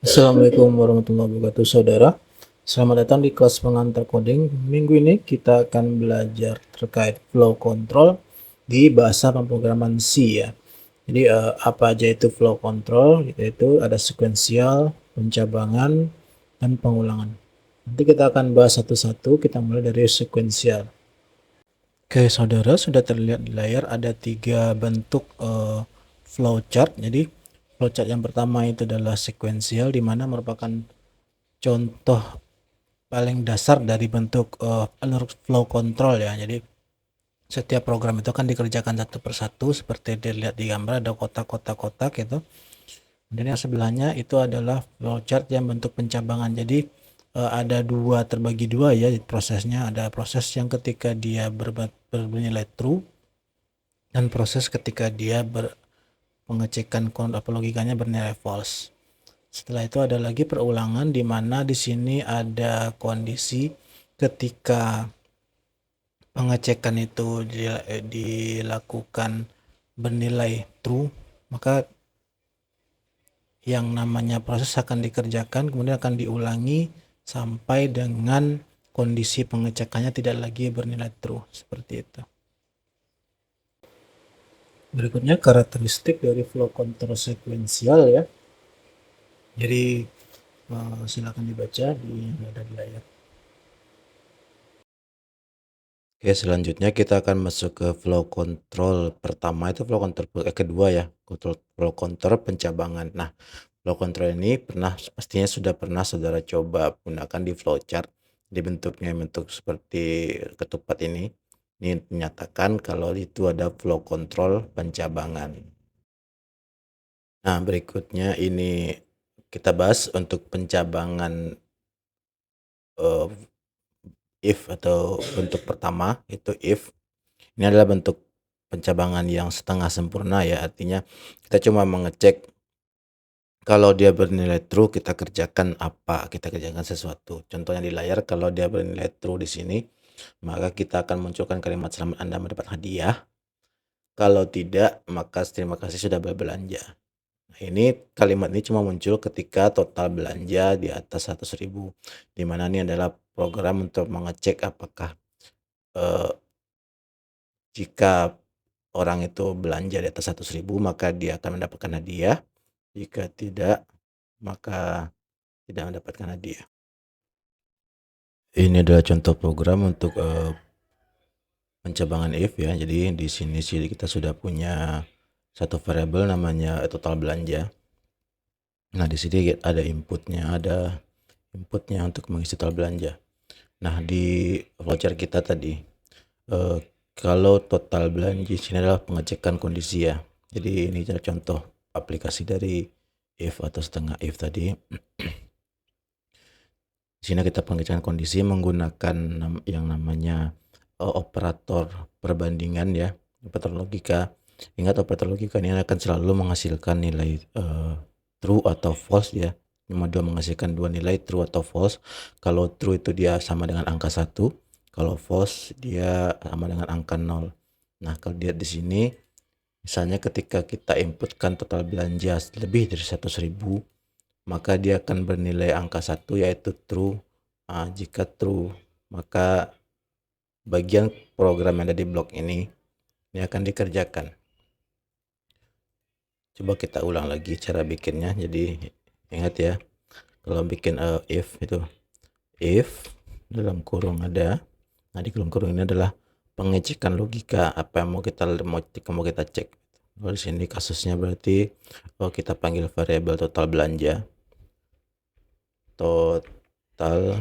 Assalamualaikum warahmatullahi wabarakatuh, saudara. Selamat datang di kelas pengantar coding. Minggu ini kita akan belajar terkait flow control di bahasa pemrograman C ya. Jadi apa aja itu flow control? Itu ada sekuensial, pencabangan, dan pengulangan. Nanti kita akan bahas satu-satu. Kita mulai dari sekuensial. Oke, saudara, sudah terlihat di layar ada 3 bentuk flowchart. Jadi flowchart yang pertama itu adalah sekuensial, di mana merupakan contoh paling dasar dari bentuk alur flow control ya. Jadi setiap program itu akan dikerjakan satu persatu seperti dilihat di gambar, ada kotak-kotak gitu. Dan yang sebelahnya itu adalah flowchart yang bentuk pencabangan. Jadi ada terbagi dua ya prosesnya. Ada proses yang ketika dia bernilai true, dan proses ketika dia pengecekan logikanya bernilai false. Setelah itu ada lagi perulangan, di mana di sini ada kondisi ketika pengecekan itu dilakukan bernilai true, maka yang namanya proses akan dikerjakan, kemudian akan diulangi sampai dengan kondisi pengecekannya tidak lagi bernilai true, seperti itu. Berikutnya karakteristik dari flow control sekuensial ya. Jadi silakan dibaca yang ada di layar. Oke, selanjutnya kita akan masuk ke flow control pertama, itu flow control kedua ya, flow control pencabangan. Nah, flow control ini pastinya sudah pernah saudara coba gunakan di flowchart. Di bentuk seperti ketupat ini menyatakan kalau itu ada flow control pencabangan. Nah, berikutnya ini kita bahas untuk pencabangan if atau bentuk pertama itu if. Ini adalah bentuk pencabangan yang setengah sempurna ya, artinya kita cuma mengecek kalau dia bernilai true kita kerjakan sesuatu. Contohnya di layar, kalau dia bernilai true di sini, maka kita akan munculkan kalimat selamat Anda mendapat hadiah. Kalau tidak, maka terima kasih sudah berbelanja. Nah, ini kalimat ini cuma muncul ketika total belanja di atas 100.000, di mana ini adalah program untuk mengecek apakah jika orang itu belanja di atas 100.000 maka dia akan mendapatkan hadiah. Jika tidak, maka tidak mendapatkan hadiah. Ini adalah contoh program untuk pencabangan if ya. Jadi di sini kita sudah punya satu variabel namanya total belanja. Nah, di sini ada inputnya untuk mengisi total belanja. Nah, di voucher kita tadi kalau total belanja di sini adalah pengecekan kondisi ya. Jadi ini contoh aplikasi dari if atau setengah if tadi. Di sini kita pengecekan kondisi menggunakan yang namanya operator perbandingan ya, operator logika. Ingat, operator logika ini akan selalu menghasilkan nilai true atau false ya. Cuma menghasilkan dua nilai, true atau false. Kalau true itu dia sama dengan angka 1, kalau false dia sama dengan angka 0. Nah, kalau lihat di sini, misalnya ketika kita inputkan total belanja lebih dari 100.000, maka dia akan bernilai angka 1 yaitu true. Jika true, maka bagian program yang ada di blok ini akan dikerjakan. Coba kita ulang lagi cara bikinnya. Jadi ingat ya, kalau bikin if itu if dalam kurung ada, nah di dalam kurung ini adalah pengecekan logika apa yang mau kita cek. Di sini kasusnya berarti kita panggil variabel total belanja, total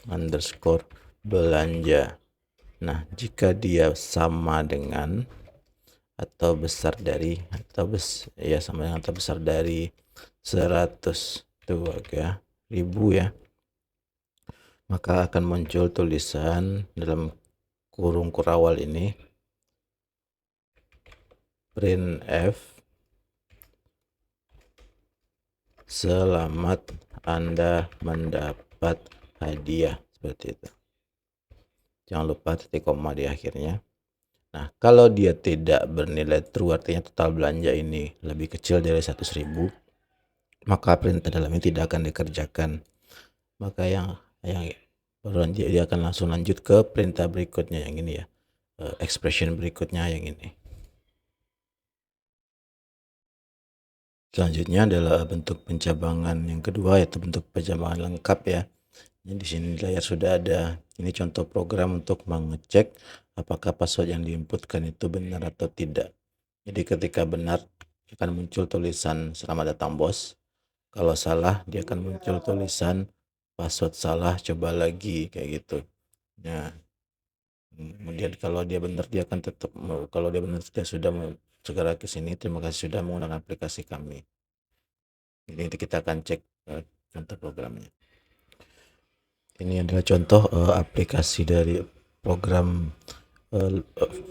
underscore belanja. Nah, jika dia sama dengan atau besar dari sama dengan atau besar dari 100 ribu ya, maka akan muncul tulisan dalam kurung kurawal ini printf selamat Anda mendapat hadiah, seperti itu. Jangan lupa titik koma di akhirnya. Nah, kalau dia tidak bernilai true, artinya total belanja ini lebih kecil dari 100.000, maka perintah dalamnya tidak akan dikerjakan. Maka yang baru dia akan langsung lanjut ke perintah berikutnya yang ini ya, expression berikutnya yang ini. Selanjutnya adalah bentuk pencabangan yang kedua, yaitu bentuk pencabangan lengkap ya. Ini di sini di layar sudah ada. Ini contoh program untuk mengecek apakah password yang diinputkan itu benar atau tidak. Jadi ketika benar akan muncul tulisan selamat datang bos. Kalau salah dia akan muncul tulisan password salah, coba lagi kayak gitu. Nah, kemudian kalau dia benar dia akan tetap kalau dia benar dia sudah segera ke sini. Terima kasih sudah menggunakan aplikasi kami. Jadi nanti kita akan cek contoh programnya. Ini adalah contoh aplikasi dari program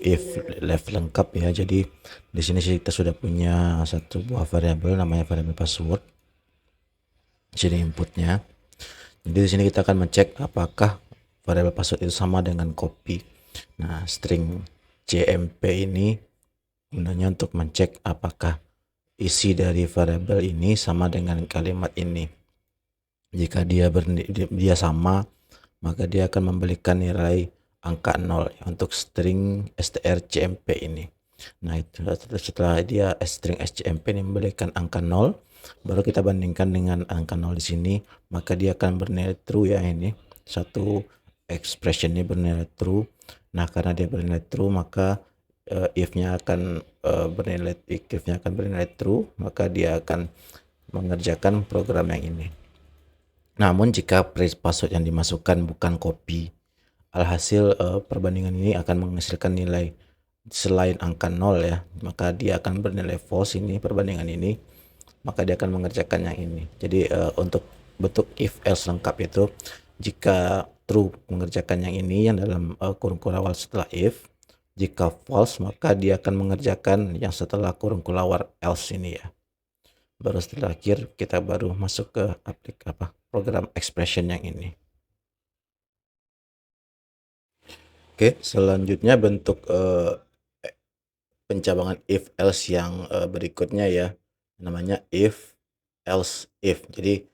if left lengkap ya. Jadi di sini kita sudah punya satu buah variabel namanya variabel password. Di sini inputnya. Jadi di sini kita akan mencek apakah variabel password itu sama dengan copy. Nah, string cmp ini gunanya untuk mencek apakah isi dari variabel ini sama dengan kalimat ini. Jika dia sama, maka dia akan memberikan nilai angka 0 untuk string strcmp ini. Nah, itu setelah dia string strcmp ini memberikan angka 0, baru kita bandingkan dengan angka 0 di sini, maka dia akan bernilai true ya. Ini satu expression ini bernilai true. Nah, karena dia bernilai true, maka if-nya akan bernilai true, maka dia akan mengerjakan program yang ini. Namun jika password yang dimasukkan bukan copy, alhasil perbandingan ini akan menghasilkan nilai selain angka 0 ya, maka dia akan bernilai false ini perbandingan ini, maka dia akan mengerjakan yang ini. Jadi untuk bentuk if else lengkap itu, jika true mengerjakan yang ini yang dalam kurung awal setelah if, jika false maka dia akan mengerjakan yang setelah kurung awal else ini ya. Baru setelah akhir kita baru masuk ke program expression yang ini. Oke, selanjutnya bentuk pencabangan if else yang berikutnya ya, namanya if else if. Jadi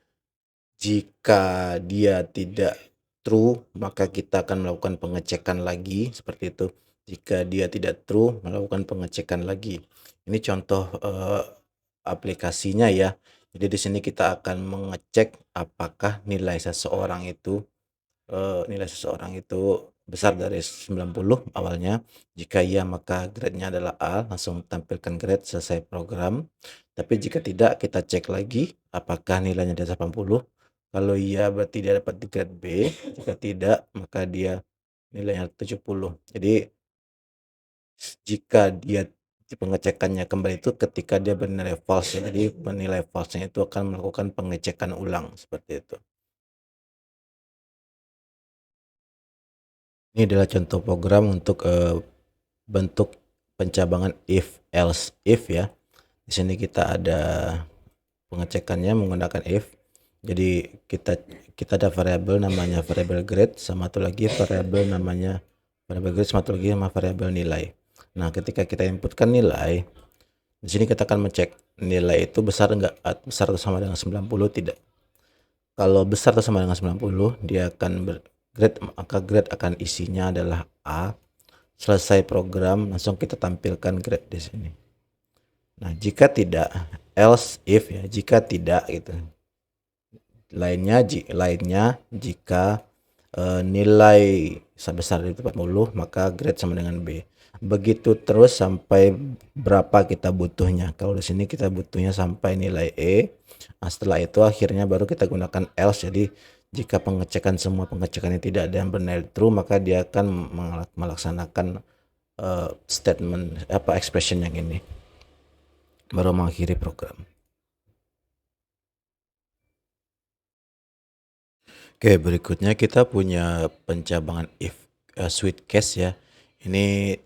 jika dia tidak true, maka kita akan melakukan pengecekan lagi seperti itu. Jika dia tidak true, melakukan pengecekan lagi. Ini contoh aplikasinya ya. Jadi di sini kita akan mengecek apakah nilai seseorang itu besar dari 90 awalnya. Jika iya maka grade-nya adalah A, langsung tampilkan grade selesai program. Tapi jika tidak, kita cek lagi apakah nilainya di atas 80. Kalau iya berarti dia dapat di grade B, jika tidak maka dia nilainya 70. Jadi jika dia pengecekannya kembali itu ketika dia bernilai false. Jadi penilai false-nya itu akan melakukan pengecekan ulang seperti itu. Ini adalah contoh program untuk bentuk pencabangan if else if ya. Di sini kita ada pengecekannya menggunakan if. Jadi kita ada variabel namanya variabel grade, sama satu lagi variabel namanya variabel grade, sama satu lagi nama variabel nilai. Nah, ketika kita inputkan nilai, di sini kita akan mencek nilai itu besar atau sama dengan 90 tidak. Kalau besar atau sama dengan 90, dia akan maka grade akan isinya adalah A. Selesai program, langsung kita tampilkan grade di sini. Nah, jika tidak, else if ya, jika tidak gitu. Lainnya jika nilai sebesar itu 40, maka grade sama dengan B. Begitu terus sampai berapa kita butuhnya. Kalau di sini kita butuhnya sampai nilai E. Nah, setelah itu akhirnya baru kita gunakan else. Jadi jika semua pengecekannya tidak ada yang bernilai true, maka dia akan melaksanakan statement expression yang ini, baru mengakhiri program. Oke, berikutnya kita punya pencabangan if switch case ya. Ini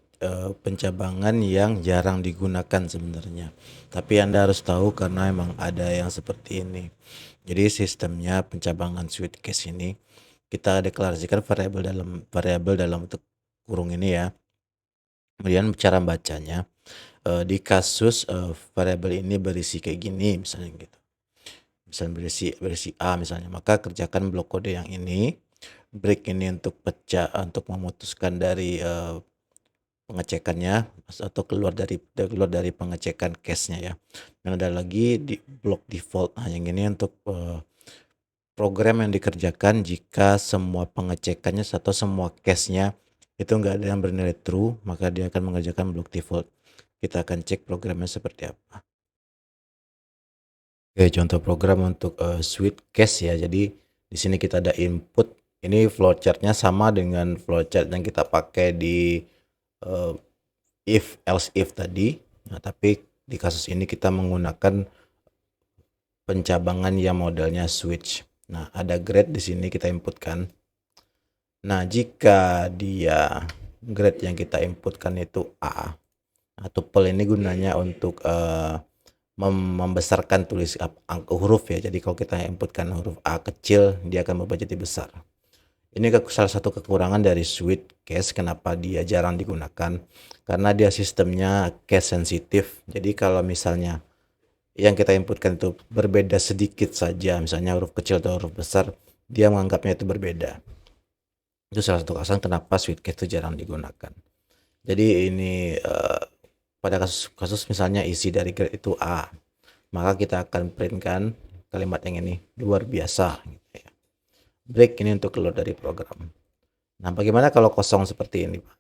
pencabangan yang jarang digunakan sebenarnya, tapi Anda harus tahu karena emang ada yang seperti ini. Jadi sistemnya pencabangan switch case ini kita deklarasikan variabel dalam bentuk kurung ini ya. Kemudian cara bacanya di kasus variabel ini berisi kayak gini misalnya gitu. misalnya berisi A misalnya, maka kerjakan blok kode yang ini. Break ini untuk untuk memutuskan dari pengecekannya atau keluar dari pengecekan cache-nya ya. Dan ada lagi di blok default. Nah, yang ini untuk program yang dikerjakan jika semua pengecekannya atau semua cache-nya itu nggak ada yang bernilai true, maka dia akan mengerjakan blok default. Kita akan cek programnya seperti apa. Oke, contoh program untuk switch cache ya. Jadi di sini kita ada input. Ini flowchartnya sama dengan flowchart yang kita pakai di if else if tadi. Nah, tapi di kasus ini kita menggunakan pencabangan yang modelnya switch. Nah, ada grade di sini kita inputkan. Nah, jika dia grade yang kita inputkan itu A, nah, tuple ini gunanya untuk membesarkan huruf ya. Jadi kalau kita inputkan huruf A kecil, dia akan berubah jadi besar. Ini salah satu kekurangan dari switch cache. Kenapa dia jarang digunakan? Karena dia sistemnya cache sensitif. Jadi kalau misalnya yang kita inputkan itu berbeda sedikit saja, misalnya huruf kecil atau huruf besar, dia menganggapnya itu berbeda. Itu salah satu alasan kenapa switch cache itu jarang digunakan. Jadi ini pada kasus misalnya isi dari grade itu A, maka kita akan printkan kalimat yang ini, luar biasa gitu ya. Break ini untuk keluar dari program. Nah, bagaimana kalau kosong seperti ini, Pak?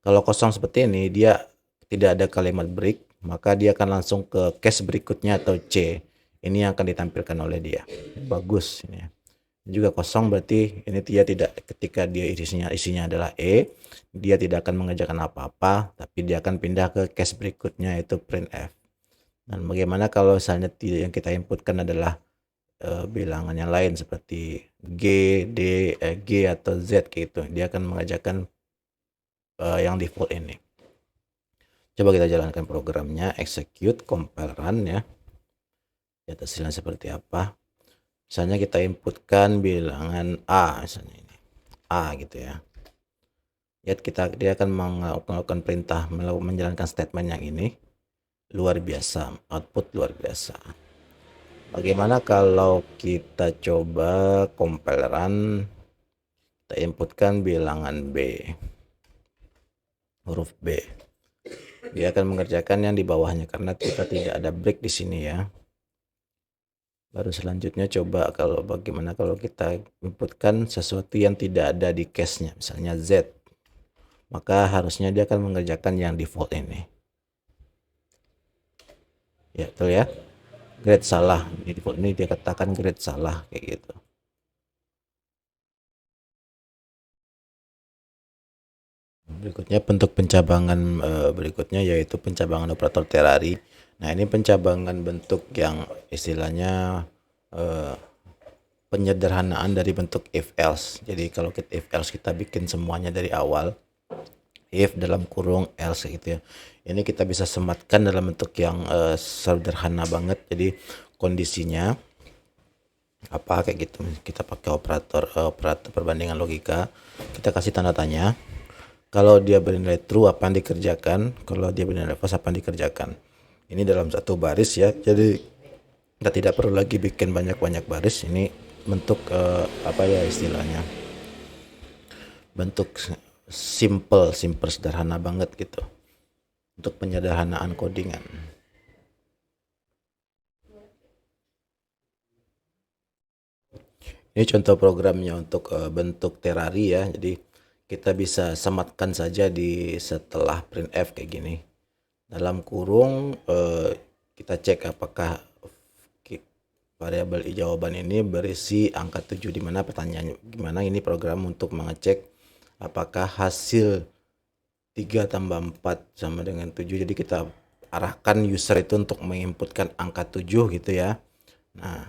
Kalau kosong seperti ini, dia tidak ada kalimat break, maka dia akan langsung ke cache berikutnya atau C. Ini yang akan ditampilkan oleh dia. Bagus ini ya. Juga kosong berarti ini dia tidak, ketika dia isinya adalah E, dia tidak akan mengerjakan apa-apa, tapi dia akan pindah ke cache berikutnya yaitu printf. Dan bagaimana kalau misalnya yang kita inputkan adalah bilangan yang lain seperti G, D, G atau Z gitu. Dia akan mengerjakan yang default ini. Coba kita jalankan programnya, execute, compile, run ya. Lihat hasilnya seperti apa. Misalnya kita inputkan bilangan A misalnya ini. A gitu ya. Lihat dia akan melakukan perintah menjalankan statement yang ini. Luar biasa, output luar biasa. Bagaimana kalau kita coba compile run, kita inputkan bilangan B, huruf B. Dia akan mengerjakan yang di bawahnya karena kita tidak ada break di sini ya. Baru selanjutnya coba bagaimana kalau kita inputkan sesuatu yang tidak ada di cache-nya, misalnya Z. Maka harusnya dia akan mengerjakan yang default ini. Ya, betul ya. Grade salah. Di default ini dia katakan grade salah kayak gitu. Berikutnya bentuk pencabangan berikutnya yaitu pencabangan operator terari. Nah, ini pencabangan bentuk yang istilahnya penyederhanaan dari bentuk if else. Jadi kalau kita if else kita bikin semuanya dari awal, if dalam kurung else gitu ya. Ini kita bisa sematkan dalam bentuk yang sederhana banget. Jadi kondisinya apa kayak gitu. Kita pakai operator perbandingan logika. Kita kasih tanda tanya. Kalau dia bernilai true apa yang dikerjakan, kalau dia bernilai false apa yang dikerjakan. Ini dalam satu baris ya. Jadi kita tidak perlu lagi bikin banyak-banyak baris. Ini bentuk apa ya istilahnya? Bentuk simple sederhana banget gitu. Untuk penyederhanaan codingan. Ini contoh programnya untuk bentuk terari ya. Jadi kita bisa sematkan saja di setelah printf kayak gini. Dalam kurung kita cek apakah variabel jawaban ini berisi angka 7, di mana pertanyaannya gimana. Ini program untuk mengecek apakah hasil 3 tambah 4 sama dengan 7. Jadi kita arahkan user itu untuk menginputkan angka 7 gitu ya. Nah,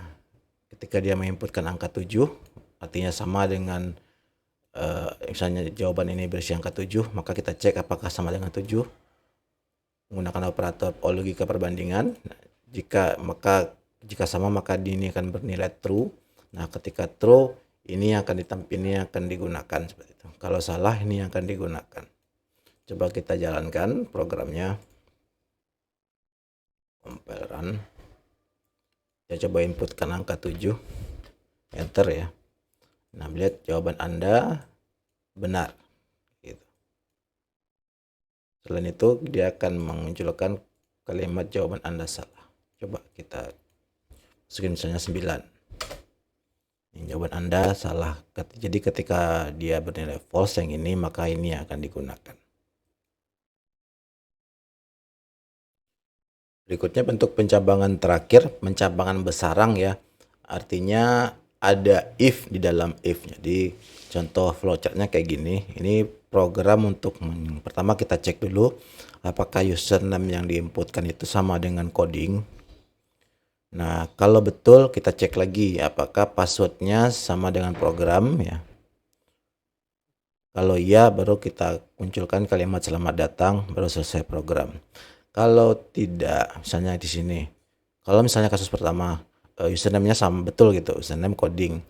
ketika dia menginputkan angka 7 artinya sama dengan misalnya jawaban ini berisi angka 7, maka kita cek apakah sama dengan 7 menggunakan operator logika perbandingan. Jika sama maka ini akan bernilai true. Nah, ketika true ini akan digunakan seperti itu. Kalau salah ini akan digunakan. Coba kita jalankan programnya. Compile run. Saya coba inputkan angka 7, enter ya. Nah, lihat jawaban Anda benar gitu. Selain itu dia akan memunculkan kalimat jawaban Anda salah. Coba kita masukin misalnya 9. Ini jawaban Anda salah. Jadi ketika dia bernilai false yang ini, maka ini akan digunakan. Berikutnya bentuk pencabangan terakhir, pencabangan besarang ya. Artinya ada if di dalam if. Jadi contoh flowchartnya kayak gini. Ini program untuk pertama kita cek dulu apakah username yang diinputkan itu sama dengan coding. Nah, kalau betul kita cek lagi apakah passwordnya sama dengan program ya. Kalau iya baru kita munculkan kalimat selamat datang, baru selesai program. Kalau tidak, misalnya di sini. Kalau misalnya kasus pertama username-nya sama betul gitu, username coding.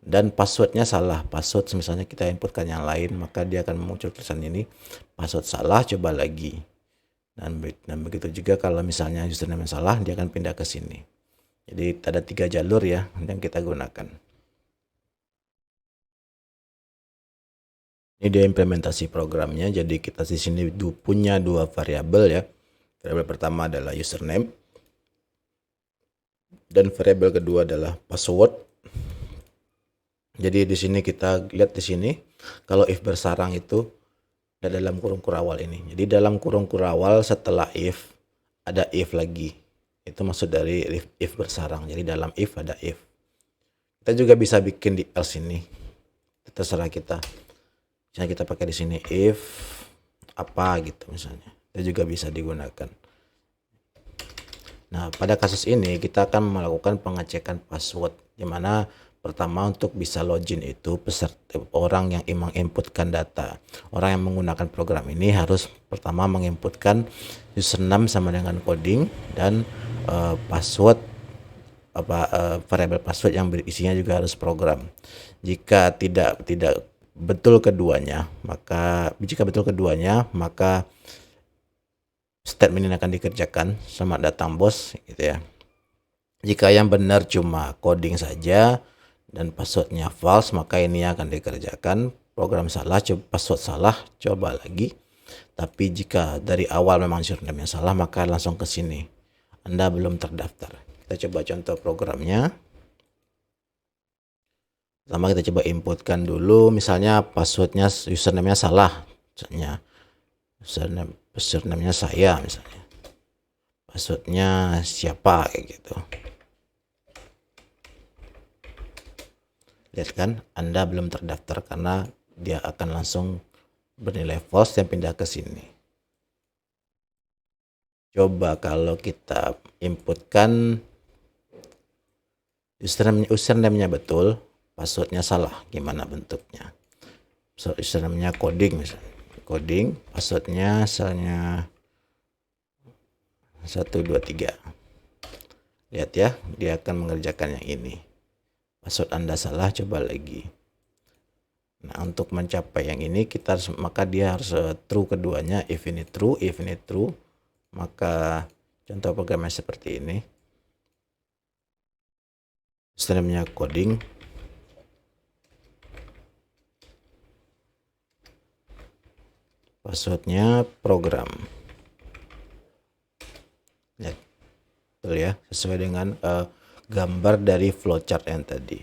Dan passwordnya salah, password misalnya kita inputkan yang lain, maka dia akan muncul tulisan ini, password salah, coba lagi. Dan begitu juga kalau misalnya username salah, dia akan pindah ke sini. Jadi ada 3 jalur ya yang kita gunakan. Ini dia implementasi programnya. Jadi kita di sini punya 2 variabel ya. Variabel pertama adalah username dan variabel kedua adalah password. Jadi di sini kita lihat di sini kalau if bersarang itu ada dalam kurung kurawal ini. Jadi dalam kurung kurawal setelah if ada if lagi. Itu maksud dari if bersarang. Jadi dalam if ada if. Kita juga bisa bikin di else ini. Terserah kita. Misalnya kita pakai di sini if apa gitu misalnya. Itu juga bisa digunakan. Nah, pada kasus ini kita akan melakukan pengecekan password, di mana pertama untuk bisa login itu peserta orang yang menginputkan data. Orang yang menggunakan program ini harus pertama menginputkan username sama dengan coding dan password variabel password yang berisinya juga harus program. Jika tidak betul keduanya, maka statement ini akan dikerjakan. Selamat datang bos gitu ya. Jika yang benar cuma coding saja dan passwordnya false, maka ini akan dikerjakan. Program salah, password salah, coba lagi. Tapi jika dari awal memang username yang salah, maka langsung ke sini. Anda belum terdaftar. Kita coba contoh programnya. Pertama kita coba inputkan dulu, misalnya passwordnya username-nya salah, misalnya username-nya saya misalnya, passwordnya siapa kayak gitu. Lihat kan, Anda belum terdaftar karena dia akan langsung bernilai false dan pindah ke sini. Coba kalau kita inputkan username-nya betul, passwordnya salah, gimana bentuknya? Username-nya coding misalnya. Coding, passwordnya misalnya 123. Lihat ya, dia akan mengerjakan yang ini. Password Anda salah, coba lagi. Nah, untuk mencapai yang ini maka dia harus true keduanya. If ini true, maka contoh programnya seperti ini. Username-nya coding. Passwordnya program. Lihat, betul ya, sesuai dengan gambar dari flowchart yang tadi.